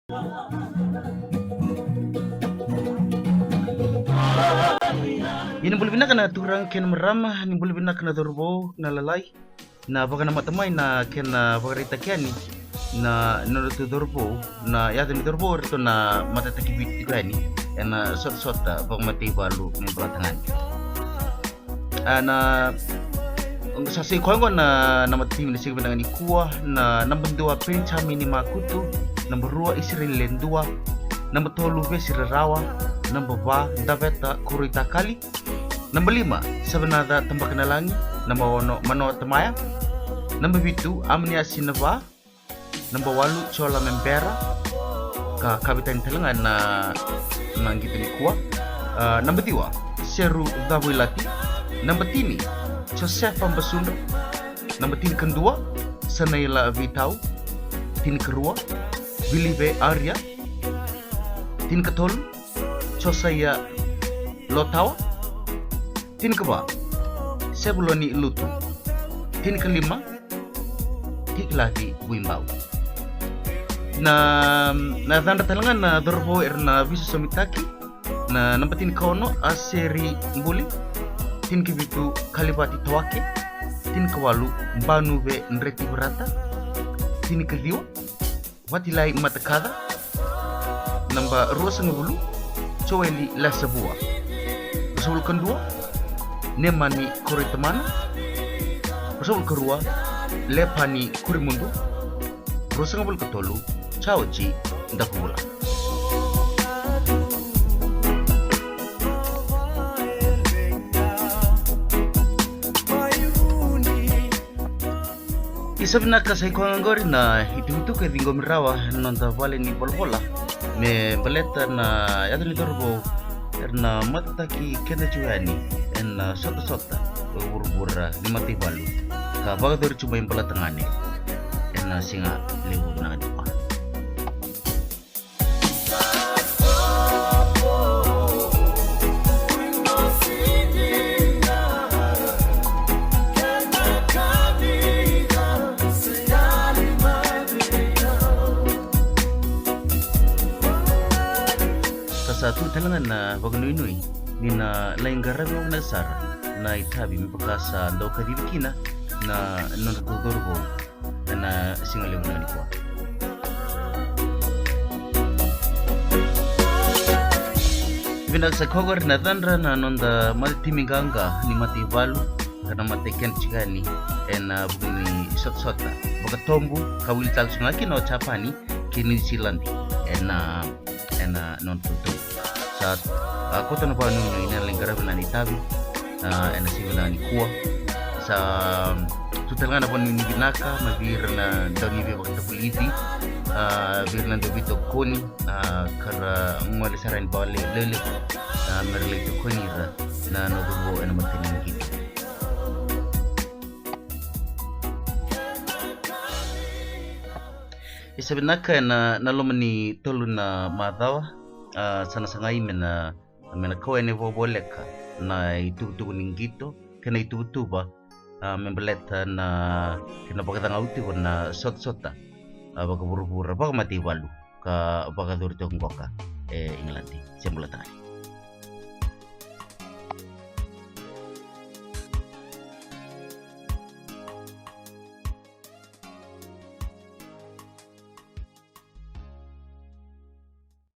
Ini boleh bina kana turang ken merama, ini boleh bina kana dorbo na lalai, na baka na matamay na ken na baka rita kiani, na tu dorbo, na yata ni dorbo rito na matatakibit ko yani, na sot-sota baka mati balu ng balatangan. Na sa ko na matatim na sige banangan ikuwa na nambandua pencha mini makutu, nambarua isiril lendua, nambatolu be sirarawa, nambaba daveta kurita kali. Number 5, sabanada tambak nalangi. Number 1, mano tamaya. Number 7, amnia sinava. Number 8, chola membera. Ka kabitan talangan na nanggito ni kuwa. Number 2, seru dabuilati. Number 3, Joseph Ambasundo. Number 3 kedua, Sanaila Vitau. 3 kedua, Bilive Arya. 3 ketol, Josaya Lotawa. 3 keba, Sebuloni Lutu. 3 kelima, Hikladi Wimbau. Na tanda talangan na dorbo erna visu somitaki. Na nampatin kaono aseri mbuli. 3 kibitu kalibati tawake. 3 kewalu banube nreti berata. 3 keliwa, watilai matakada. Namba ruasa ngabulu, Coeli la sebuah. Pasal kedua, Nemani Kuritamana. Pasal kedua, Lepani Kurimundu. Ruasa ngabulu ketolu, Caoji Ndakula. Isabina kasay ko ngori na itu ke dingo mirawa nonta vale ni bolbola me baleta na yado ni dorbo erna mataki kena juani en sota burbura ni mati balu ka baga dor cuba yang pelatangane en singa lewu na di pa. Satu talangan na bagunui ni na lain garang na sar na itabi mipakasa ndo kadibikina na nondodorbo na singalew na ni kwa. Binagsa kogor na tandra na nonda maltimiganga ni mativalu kana mateken chigani na bugni sot-sota baka tombu kawil talsunga kino chapani kini silandi na non tutu saat aku tanpa nunyo ina lengkara benani tabi ena si benani kuah sa tutelanga na pon ni binaka mabir na doni be bakta buliti bir na dobito koni kara ngwale saran bale lele merle to koni ra na no durbo ena matini gitu. Isabenaka na nalomani tolu na madawa sana sangai mena ko ene boleka na itu ningito kena itu tuba membeleta na kena bakatanga uti na sot-sota baka buru-buru baka mati walu ka baka durto ngoka England sembula tani.